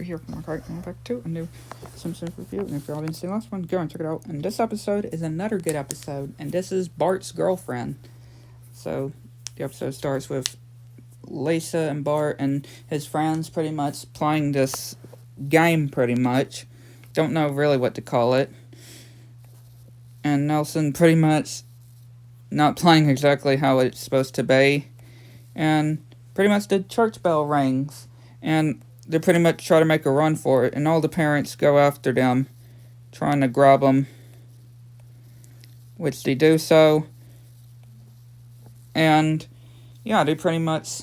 you're here for my card, going back to a new Simpsons review. And if y'all didn't see the last one, go and check it out. And this episode is another good episode, and this is Bart's girlfriend. So the episode starts with Lisa and Bart and his friends pretty much playing this game pretty much. Don't know really what to call it. And Nelson pretty much not playing exactly how it's supposed to be. And pretty much the church bell rings. And they pretty much try to make a run for it. And all the parents go after them, trying to grab them. Which they do so. And yeah, they pretty much...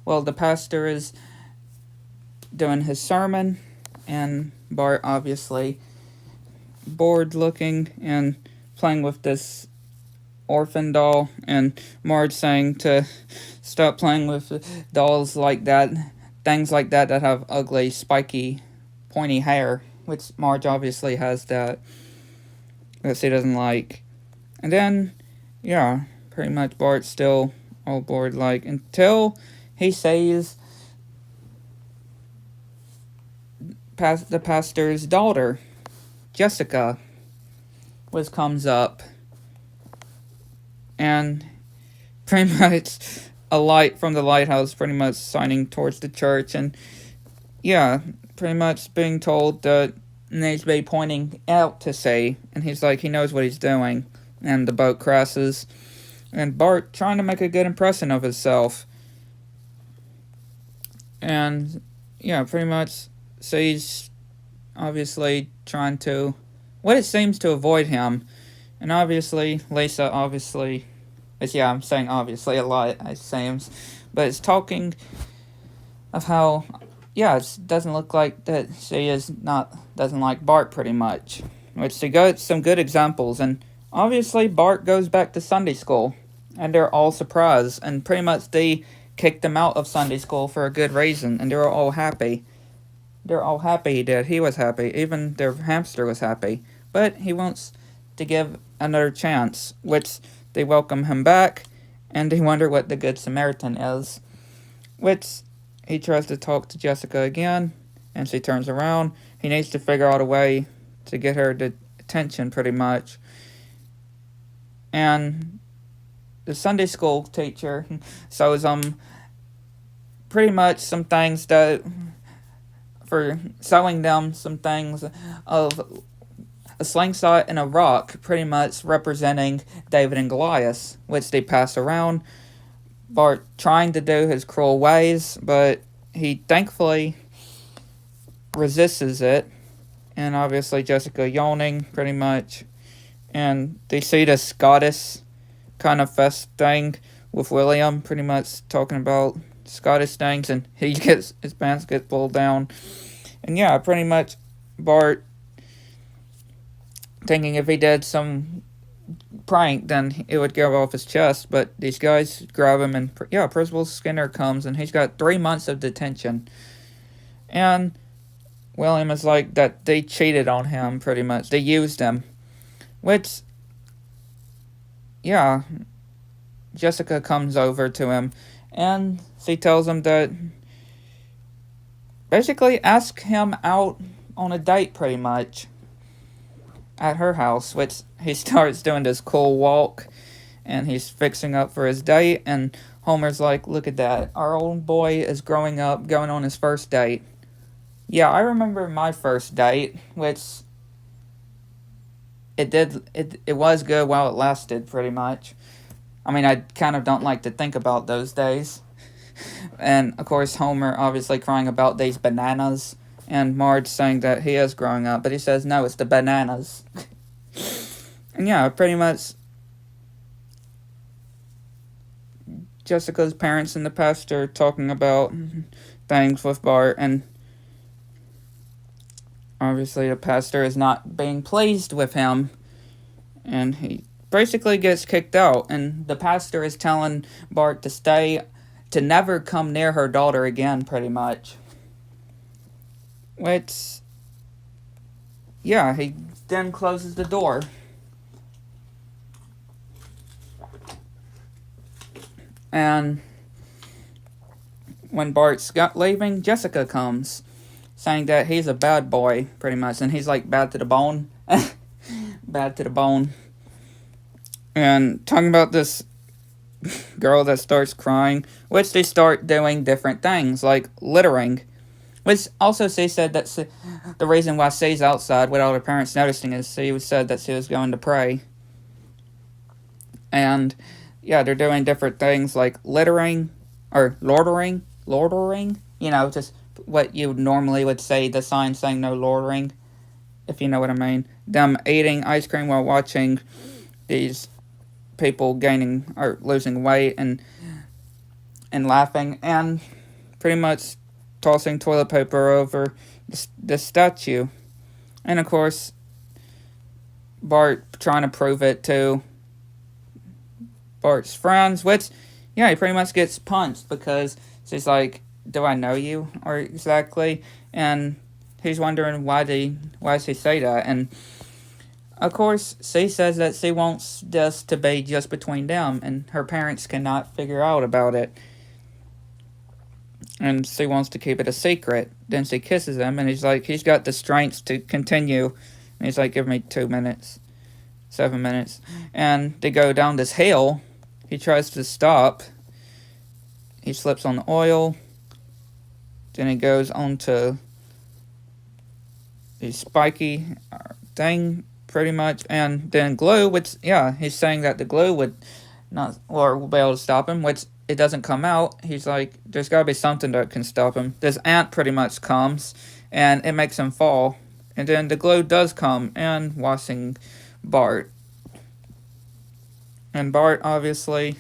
Well, the pastor is doing his sermon. And Bart obviously bored looking and playing with this orphan doll, and Marge saying to stop playing with dolls like that, things like that have ugly, spiky, pointy hair, which Marge obviously has that she doesn't like. And then, yeah, pretty much Bart's still all bored like until he sees the pastor's daughter, Jessica, which comes up, and pretty much a light from the lighthouse pretty much shining towards the church, and yeah, pretty much being told that needs to be pointing out to sea, and he's like, he knows what he's doing, and the boat crashes, and Bart trying to make a good impression of himself, and yeah, pretty much sees obviously trying to, what it seems to avoid him, and obviously Lisa obviously, yeah, I'm saying obviously a lot, it seems, but it's talking of how, yeah, it doesn't look like that she doesn't like Bart pretty much, which they got some good examples, and obviously Bart goes back to Sunday school, and they're all surprised, and pretty much they kicked him out of Sunday school for a good reason, and they're all happy. They're all happy he did. He was happy. Even their hamster was happy. But he wants to give another chance, which they welcome him back, and they wonder what the Good Samaritan is. Which he tries to talk to Jessica again, and she turns around. He needs to figure out a way to get her attention, pretty much. And the Sunday school teacher shows pretty much some things that... for showing them some things of a slingshot and a rock, pretty much representing David and Goliath, which they pass around. Bart trying to do his cruel ways, but he thankfully resists it, and obviously Jessica yawning, pretty much, and they see the Scottish kind of fest thing with William, pretty much talking about Scottish things, and his pants get pulled down. And yeah, pretty much Bart thinking if he did some prank, then it would go off his chest, but these guys grab him, and yeah, Principal Skinner comes, and he's got 3 months of detention. And William is like that they cheated on him, pretty much. They used him. Which, yeah, Jessica comes over to him, and she tells him that basically ask him out on a date, pretty much, at her house, which he starts doing this cool walk, and he's fixing up for his date, and Homer's like, look at that, our old boy is growing up, going on his first date. Yeah, I remember my first date, which it was good while it lasted, pretty much. I mean, I kind of don't like to think about those days. And, of course, Homer obviously crying about these bananas, and Marge saying that he is growing up, but he says, no, it's the bananas. And, yeah, pretty much Jessica's parents and the pastor talking about things with Bart, and obviously the pastor is not being pleased with him, and he basically gets kicked out, and the pastor is telling Bart to never come near her daughter again, pretty much. Which, yeah, he then closes the door. And when Bart's leaving, Jessica comes. saying that he's a bad boy, pretty much, and he's like bad to the bone. Bad to the bone. And talking about this girl that starts crying, which they start doing different things, like littering. Which also she said that the reason why she's outside without her parents noticing is she said that she was going to pray. And yeah, they're doing different things like littering or loitering. You know, just what you normally would say, the sign saying no loitering, if you know what I mean. Them eating ice cream while watching these people gaining or losing weight and laughing, and pretty much tossing toilet paper over the statue. And of course, Bart trying to prove it to Bart's friends, which, yeah, he pretty much gets punched because she's like, do I know you? Or exactly? And he's wondering why she say that. And of course, she says that she wants this to be just between them, and her parents cannot figure out about it. And she wants to keep it a secret. Then she kisses him, and he's like, he's got the strength to continue. And he's like, give me 2 minutes, 7 minutes. And they go down this hill. He tries to stop. He slips on the oil. Then he goes onto the spiky thing, pretty much. And then glue, which, yeah, he's saying that the glue would not, or will be able to stop him, which it doesn't come out. He's like, there's got to be something that can stop him. This ant pretty much comes, and it makes him fall. And then the glue does come, and washing Bart. And Bart, obviously,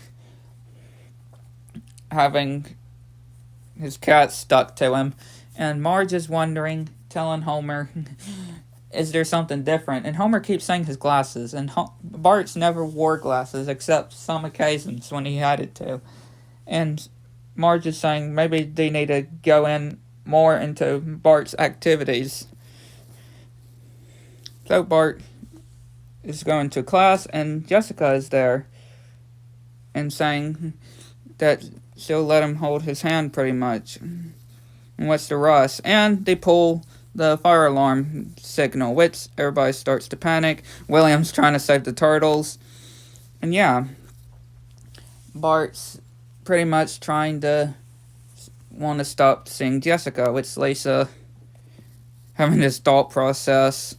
having his cat stuck to him. And Marge is wondering, telling Homer, is there something different? And Homer keeps saying his glasses. And Bart's never wore glasses, except some occasions when he had it to. And Marge is saying maybe they need to go in more into Bart's activities. So Bart is going to class, and Jessica is there and saying that she'll let him hold his hand pretty much. And what's the rush? And they pull the fire alarm signal, which everybody starts to panic. William's trying to save the turtles. And yeah, Bart's pretty much trying to want to stop seeing Jessica, which Lisa having this thought process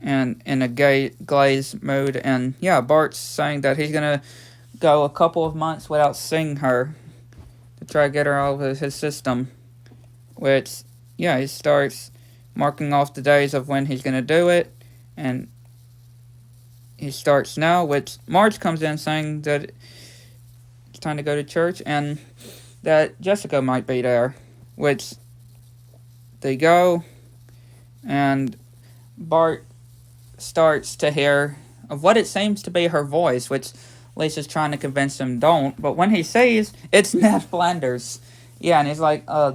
and in a glaze mood. And yeah, Bart's saying that he's going to go a couple of months without seeing her to try to get her out of his system. Which, yeah, he starts marking off the days of when he's going to do it. And he starts now, which Marge comes in saying that it's time to go to church and that Jessica might be there. Which they go, and Bart starts to hear of what it seems to be her voice, which Lisa's trying to convince him don't. But when he sees, it's Ned Flanders. Yeah, and he's like, oh,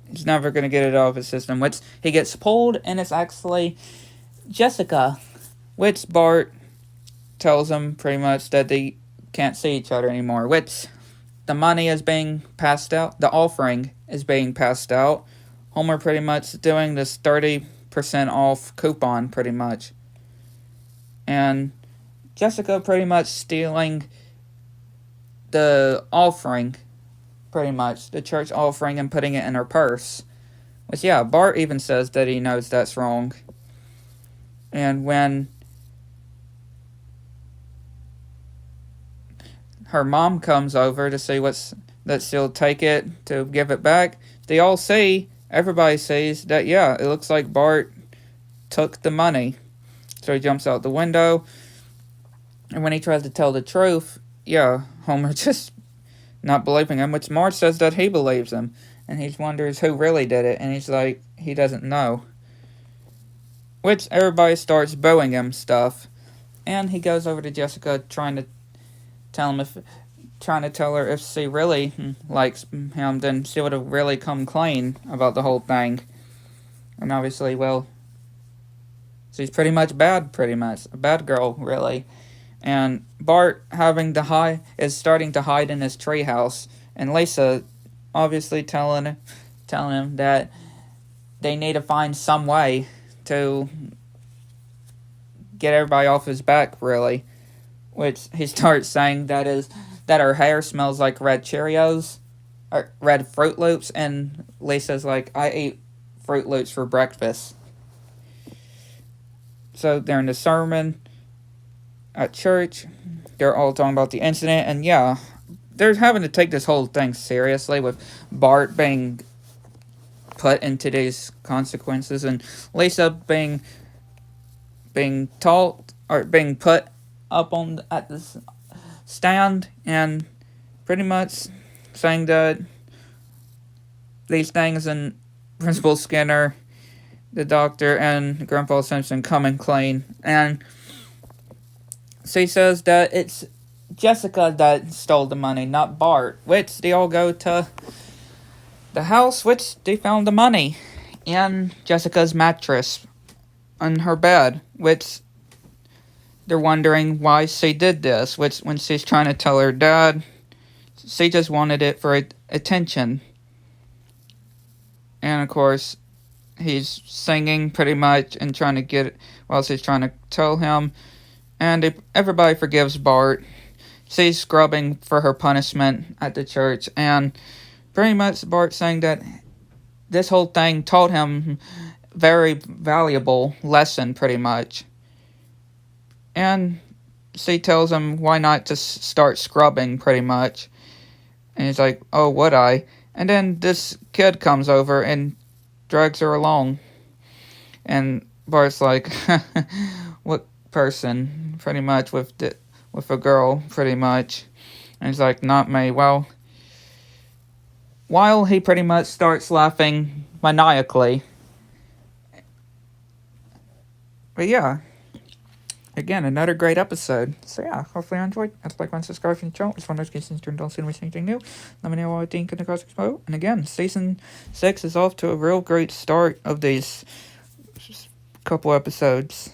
he's never going to get it out of his system. Which he gets pulled, and it's actually Jessica. Which Bart tells him pretty much that they can't see each other anymore. Which the money is being passed out. The offering is being passed out. Homer pretty much doing this 30% off coupon, pretty much. And Jessica pretty much stealing the offering, pretty much, the church offering, and putting it in her purse. Which, yeah, Bart even says that he knows that's wrong. And when her mom comes over to see that she'll take it to give it back, they all see, everybody sees that, yeah, it looks like Bart took the money. So he jumps out the window. And when he tries to tell the truth, yeah, Homer just not believing him, which Marge says that he believes him. And he wonders who really did it. And he's like, he doesn't know. Which everybody starts booing him stuff. And he goes over to Jessica trying to tell her if she really likes him, then she would have really come clean about the whole thing. And obviously, well, she's pretty much a bad girl, really. And Bart is starting to hide in his treehouse, and Lisa obviously telling him that they need to find some way to get everybody off his back, really. Which he starts saying that her hair smells like red Cheerios, or red Fruit Loops, and Lisa's like, I eat Fruit Loops for breakfast. So they're in the sermon at church. They're all talking about the incident, and yeah, they're having to take this whole thing seriously with Bart being put into these consequences and Lisa being taught or being put up on at this stand and pretty much saying that these things, and Principal Skinner, the doctor, and Grandpa Simpson coming clean, and she says that it's Jessica that stole the money, not Bart, which they all go to the house, which they found the money in Jessica's mattress on her bed, which they're wondering why she did this, which when she's trying to tell her dad, she just wanted it for attention. And of course, he's singing pretty much and trying to get it while she's trying to tell him. And everybody forgives Bart. She's scrubbing for her punishment at the church. And pretty much Bart saying that this whole thing taught him very valuable lesson, pretty much. And she tells him why not just start scrubbing, pretty much. And he's like, oh, would I? And then this kid comes over and drags her along. And Bart's like, what person? Pretty much with a girl, pretty much. And he's like, not me. Well, while he pretty much starts laughing maniacally. But yeah, again, another great episode. So yeah, hopefully you enjoyed. If like, subscribe to the channel. It's one of those cases you don't see anything new. Let me know what you think in the comments below. And again, season 6 is off to a real great start of these couple episodes.